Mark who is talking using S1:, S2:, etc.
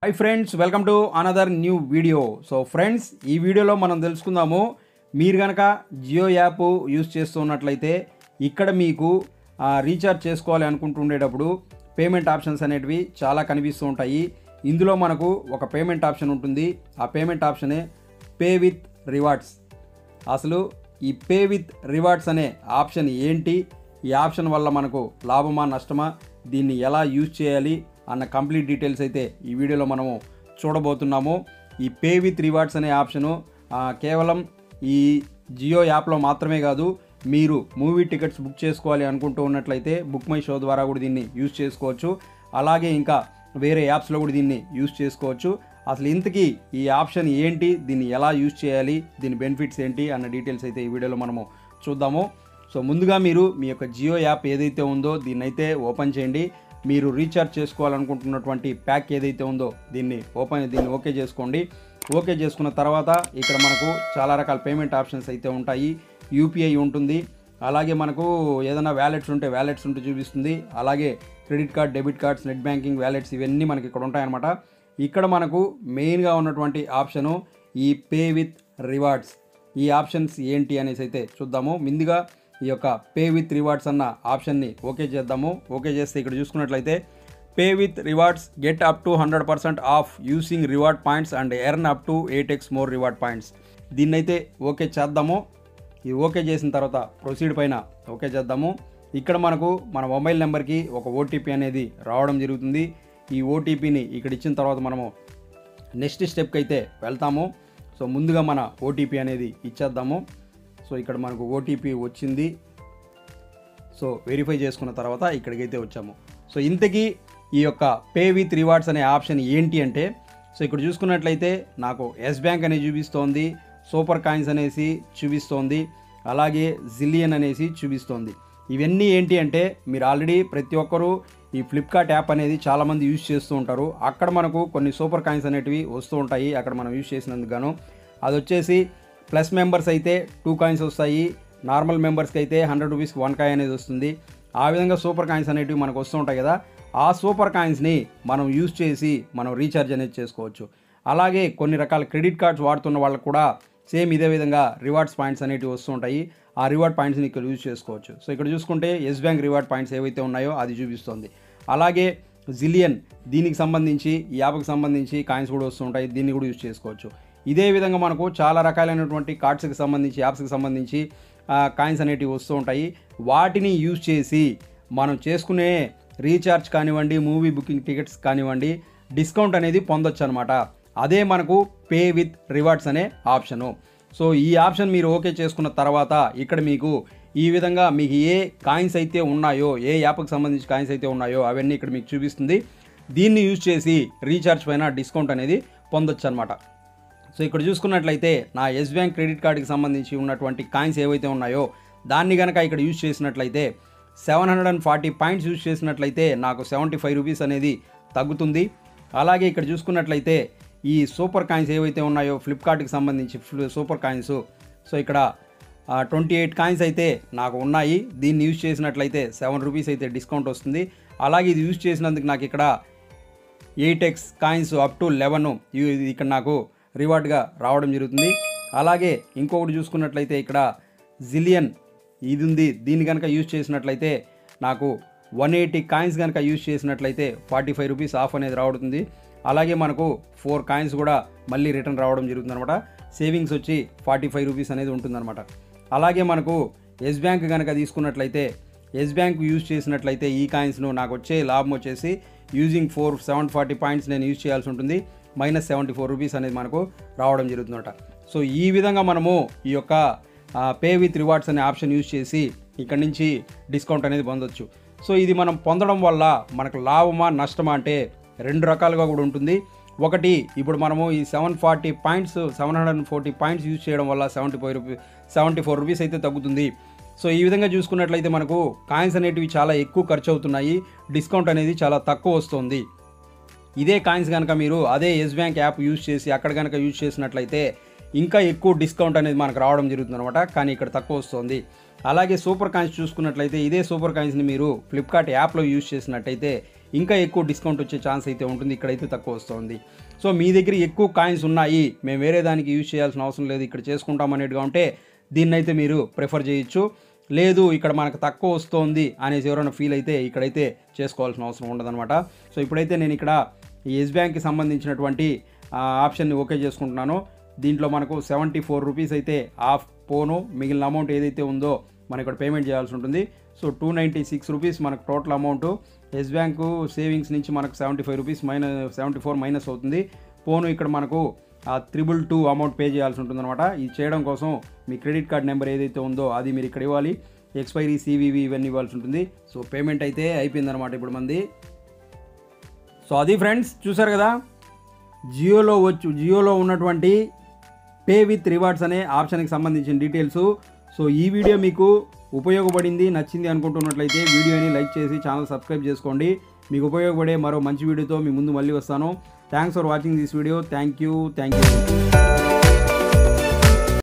S1: Hi friends, welcome to another new video. So friends, ఈ వీడియోలో మనం తెలుసుకుందాము. మీరు కనుక జియో యాప్ యూస్ చేస్తున్నట్లయితే ఇక్కడ మీకు రీఛార్జ్ చేసుకోవాలి అనుకుంటుండేటప్పుడు పేమెంట్ ఆప్షన్స్ అనేటివి చాలా కనిపిస్తూ ఉంటాయి. ఇందులో మనకు ఒక పేమెంట్ ఆప్షన్ ఉంటుంది. ఆ పేమెంట్ ఆప్షనే పే విత్ రివార్డ్స్. అసలు ఈ పే విత్ రివార్డ్స్ అనే ఆప్షన్ ఏంటి, ఈ ఆప్షన్ వల్ల మనకు లాభమా నష్టమా, దీన్ని ఎలా యూజ్ చేయాలి అన్న కంప్లీట్ డీటెయిల్స్ అయితే ఈ వీడియోలో మనము చూడబోతున్నాము. ఈ పే విత్ రివార్డ్స్ అనే ఆప్షను కేవలం ఈ జియో యాప్లో మాత్రమే కాదు, మీరు మూవీ టికెట్స్ బుక్ చేసుకోవాలి అనుకుంటూ ఉన్నట్లయితే బుక్ మై షో ద్వారా కూడా దీన్ని యూజ్ చేసుకోవచ్చు. అలాగే ఇంకా వేరే యాప్స్లో కూడా దీన్ని యూజ్ చేసుకోవచ్చు. అసలు ఇంతకీ ఈ ఆప్షన్ ఏంటి, దీన్ని ఎలా యూజ్ చేయాలి, దీని బెనిఫిట్స్ ఏంటి అన్న డీటెయిల్స్ అయితే ఈ వీడియోలో మనము చూద్దాము. సో ముందుగా మీరు మీ యొక్క జియో యాప్ ఏదైతే ఉందో దీన్ని అయితే ఓపెన్ చేయండి. మీరు రీఛార్జ్ చేసుకోవాలనుకుంటున్నటువంటి ప్యాక్ ఏదైతే ఉందో దీన్ని ఓకే చేసుకోండి. ఓకే చేసుకున్న తర్వాత ఇక్కడ మనకు చాలా రకాల పేమెంట్ ఆప్షన్స్ అయితే ఉంటాయి. యూపీఐ ఉంటుంది, అలాగే మనకు ఏదైనా వ్యాలెట్స్ ఉంటే చూపిస్తుంది. అలాగే credit card, debit cards, net banking wallets ఇవన్నీ మనకి ఇక్కడ ఉంటాయన్నమాట. ఇక్కడ మనకు మెయిన్గా ఉన్నటువంటి ఆప్షను ఈ పే విత్ రివార్డ్స్. ఈ ఆప్షన్స్ ఏంటి అనేసి అయితే చూద్దాము. ముందుగా ఈ యొక్క పే విత్ రివార్డ్స్ అన్న ఆప్షన్ని ఓకే చేద్దాము. ఓకే చేస్తే ఇక్కడ చూసుకున్నట్లయితే pay with rewards get up to 100% off using reward points and earn up to 8x more reward points. దీన్నైతే ఓకే చేద్దాము. ఇది ఓకే చేసిన తర్వాత ప్రొసీడ్ పైన ఓకే చేద్దాము. ఇక్కడ మనకు మన మొబైల్ నెంబర్కి ఒక ఓటీపీ అనేది రావడం జరుగుతుంది. ఈ ఓటీపీని ఇక్కడ ఇచ్చిన తర్వాత మనము నెక్స్ట్ స్టెప్కి అయితే వెళ్తాము. సో ముందుగా మన ఓటీపీ అనేది ఇచ్చేద్దాము. సో ఇక్కడ మనకు ఓటీపీ వచ్చింది. సో వెరిఫై చేసుకున్న తర్వాత ఇక్కడికైతే వచ్చాము. సో ఇంతకీ ఈ యొక్క పే విత్ రివార్డ్స్ అనే ఆప్షన్ ఏంటి అంటే, సో ఇక్కడ చూసుకున్నట్లయితే నాకు ఎస్ బ్యాంక్ అనేది చూపిస్తోంది, సూపర్ కాయిన్స్ అనేసి చూపిస్తోంది, అలాగే జిలియన్ అనేసి చూపిస్తోంది. ఇవన్నీ ఏంటి అంటే మీరు ఆల్రెడీ ప్రతి ఒక్కరూ ఈ ఫ్లిప్కార్ట్ యాప్ అనేది చాలామంది యూజ్ చేస్తూ ఉంటారు. అక్కడ మనకు కొన్ని సూపర్ కాయిన్స్ అనేటివి వస్తూ ఉంటాయి. అక్కడ మనం యూజ్ చేసినందుకు గాను అది వచ్చేసి ప్లస్ మెంబర్స్ అయితే 2 కాయిన్స్ వస్తాయి, నార్మల్ మెంబర్స్కి అయితే 100 రూపీస్కి 1 కాయిన్ అనేది వస్తుంది. ఆ విధంగా సూపర్ కాయిన్స్ అనేటివి మనకు వస్తూ ఉంటాయి కదా. ఆ సూపర్ కాయిన్స్ని మనం యూజ్ చేసి మనం రీఛార్జ్ అనేది చేసుకోవచ్చు. అలాగే కొన్ని రకాల క్రెడిట్ కార్డ్స్ వాడుతున్న వాళ్ళకు కూడా సేమ్ ఇదే విధంగా రివార్డ్స్ పాయింట్స్ అనేటివి వస్తూ ఉంటాయి. ఆ రివార్డ్ పాయింట్స్ని ఇక్కడ యూజ్ చేసుకోవచ్చు. సో ఇక్కడ చూసుకుంటే ఎస్ బ్యాంక్ రివార్డ్ పాయింట్స్ ఏవైతే ఉన్నాయో అది చూపిస్తుంది. అలాగే జిలియన్, దీనికి సంబంధించి ఈ యాప్కి సంబంధించి కాయిన్స్ కూడా వస్తూ ఉంటాయి, దీన్ని కూడా యూజ్ చేసుకోవచ్చు. ఇదే విధంగా మనకు చాలా రకాలైనటువంటి కార్డ్స్కి సంబంధించి, యాప్స్కి సంబంధించి కాయిన్స్ అనేటివి వస్తూ ఉంటాయి. వాటిని యూజ్ చేసి మనం చేసుకునే రీఛార్జ్ కానివ్వండి, మూవీ బుకింగ్ టికెట్స్ కానివ్వండి, డిస్కౌంట్ అనేది పొందొచ్చు అనమాట. అదే మనకు పే విత్ రివార్డ్స్ అనే ఆప్షను. సో ఈ ఆప్షన్ మీరు ఓకే చేసుకున్న తర్వాత ఇక్కడ మీకు ఈ విధంగా మీకు ఏ కాయిన్స్ అయితే ఉన్నాయో, ఏ యాప్కి సంబంధించి కాయిన్స్ అయితే ఉన్నాయో అవన్నీ ఇక్కడ మీకు చూపిస్తుంది. దీన్ని యూజ్ చేసి రీఛార్జ్ పైన డిస్కౌంట్ అనేది పొందొచ్చు అనమాట. సో ఇక్కడ చూసుకున్నట్లయితే నా ఎస్ బ్యాంక్ క్రెడిట్ కార్డుకి సంబంధించి ఉన్నటువంటి కాయిన్స్ ఏవైతే ఉన్నాయో దాన్ని కనుక ఇక్కడ యూజ్ చేసినట్లయితే 740 పాయింట్స్ యూజ్ చేసినట్లయితే నాకు 75 రూపీస్ అనేది తగ్గుతుంది. అలాగే ఇక్కడ చూసుకున్నట్లయితే ఈ సూపర్ కాయిన్స్ ఏవైతే ఉన్నాయో ఫ్లిప్కార్ట్కి సంబంధించి సూపర్ కాయిన్స్, సో ఇక్కడ 28 కాయిన్స్ అయితే నాకు ఉన్నాయి. దీన్ని యూజ్ చేసినట్లయితే 7 రూపీస్ అయితే డిస్కౌంట్ వస్తుంది. అలాగే ఇది యూజ్ చేసినందుకు నాకు ఇక్కడ 8x కాయిన్స్ అప్ టు 11 ఇక్కడ నాకు రివార్డ్గా రావడం జరుగుతుంది. అలాగే ఇంకొకటి చూసుకున్నట్లయితే ఇక్కడ జిలియన్ ఇది ఉంది, దీన్ని కనుక యూజ్ చేసినట్లయితే నాకు 180 కాయిన్స్ కనుక యూజ్ చేసినట్లయితే 45 రూపీస్ ఆఫ్ అనేది రావడుతుంది. అలాగే మనకు 4 కాయిన్స్ కూడా మళ్ళీ రిటర్న్ రావడం జరుగుతుంది అనమాట. సేవింగ్స్ వచ్చి 45 రూపీస్ అనేది ఉంటుందన్నమాట. అలాగే మనకు ఎస్ బ్యాంక్ కనుక తీసుకున్నట్లయితే ఎస్ బ్యాంక్ యూజ్ చేసినట్లయితే ఈ కాయిన్స్ను నాకు వచ్చే లాభం వచ్చేసి యూజింగ్ 740 పాయింట్స్ నేను యూజ్ చేయాల్సి ఉంటుంది, -74 రూపీస్ అనేది మనకు రావడం జరుగుతుందన్నమాట. సో ఈ విధంగా మనము ఈ యొక్క పే విత్ రివార్డ్స్ అనే ఆప్షన్ యూజ్ చేసి ఇక్కడ నుంచి డిస్కౌంట్ అనేది పొందొచ్చు. సో ఇది మనం పొందడం వల్ల మనకు లాభమా నష్టమా అంటే 2 రకాలుగా కూడా ఉంటుంది. ఒకటి, ఇప్పుడు మనము ఈ 740 పాయింట్స్ 740 పాయింట్స్ యూజ్ చేయడం వల్ల 74 రూపీస్ అయితే తగ్గుతుంది. సో ఈ విధంగా చూసుకున్నట్లయితే మనకు కాయిన్స్ అనేటివి చాలా ఎక్కువ ఖర్చు అవుతున్నాయి, డిస్కౌంట్ అనేది చాలా తక్కువ వస్తుంది. ఇదే కాయిన్స్ కనుక మీరు అదే ఎస్ బ్యాంక్ యాప్ యూజ్ చేసి అక్కడ కనుక యూజ్ చేసినట్లయితే ఇంకా ఎక్కువ డిస్కౌంట్ అనేది మనకు రావడం జరుగుతుంది అనమాట, కానీ ఇక్కడ తక్కువ వస్తుంది. అలాగే సూపర్ కాయిన్స్ చూసుకున్నట్లయితే ఇదే సూపర్ కాయిన్స్ని మీరు ఫ్లిప్కార్ట్ యాప్లో యూజ్ చేసినట్టయితే ఇంకా ఎక్కువ డిస్కౌంట్ వచ్చే ఛాన్స్ అయితే ఉంటుంది, ఇక్కడైతే తక్కువ వస్తుంది. సో మీ దగ్గర ఎక్కువ కాయిన్స్ ఉన్నాయి, మేము వేరే దానికి యూజ్ చేయాల్సిన అవసరం లేదు, ఇక్కడ చేసుకుంటాం అనేట్టుగా ఉంటే దీన్నైతే మీరు ప్రిఫర్ చేయొచ్చు. లేదు ఇక్కడ మనకు తక్కువ వస్తుంది అనేసి ఎవరైనా ఫీల్ అయితే ఇక్కడైతే చేసుకోవాల్సిన అవసరం ఉండదన్నమాట. సో ఇప్పుడైతే నేను ఇక్కడ ఈ ఎస్ బ్యాంక్కి సంబంధించినటువంటి ఆప్షన్ని ఓకే చేసుకుంటున్నాను. దీంట్లో మనకు 74 రూపీస్ అయితే ఆఫ్ పోను, మిగిలిన అమౌంట్ ఏదైతే ఉందో మనం ఇక్కడ పేమెంట్ చేయాల్సి ఉంటుంది. సో 296 రూపీస్ మనకు total amount. Yes Bank savings నుంచి మనకు 75 రూపీస్ -74 మైనస్ అవుతుంది. పోను ఇక్కడ మనకు 222 అమౌంట్ పే చేయాల్సి ఉంటుంది అనమాట. ఇది చేయడం కోసం మీ క్రెడిట్ కార్డ్ నెంబర్ ఏదైతే ఉందో అది మీరు ఇక్కడ ఇవ్వాలి, ఎక్స్పైరీ CVV ఇవన్నీ ఇవ్వాల్సి ఉంటుంది. సో పేమెంట్ అయితే అయిపోయిందనమాట ఇప్పుడు మంది. సో అది ఫ్రెండ్స్, చూసారు కదా జియోలో ఉన్నటువంటి పే విత్ రివార్డ్స్ అనే ఆప్షన్కి సంబంధించిన డీటెయిల్స్. సో ఈ వీడియో మీకు ఉపయోగపడింది, నచ్చింది అనుకుంటున్నట్లయితే వీడియోని లైక్ చేసి ఛానల్ సబ్స్క్రైబ్ చేసుకోండి. మీకు ఉపయోగపడే మరో మంచి వీడియోతో మీ ముందు మళ్ళీ వస్తాను. Thanks for watching this video. Thank you.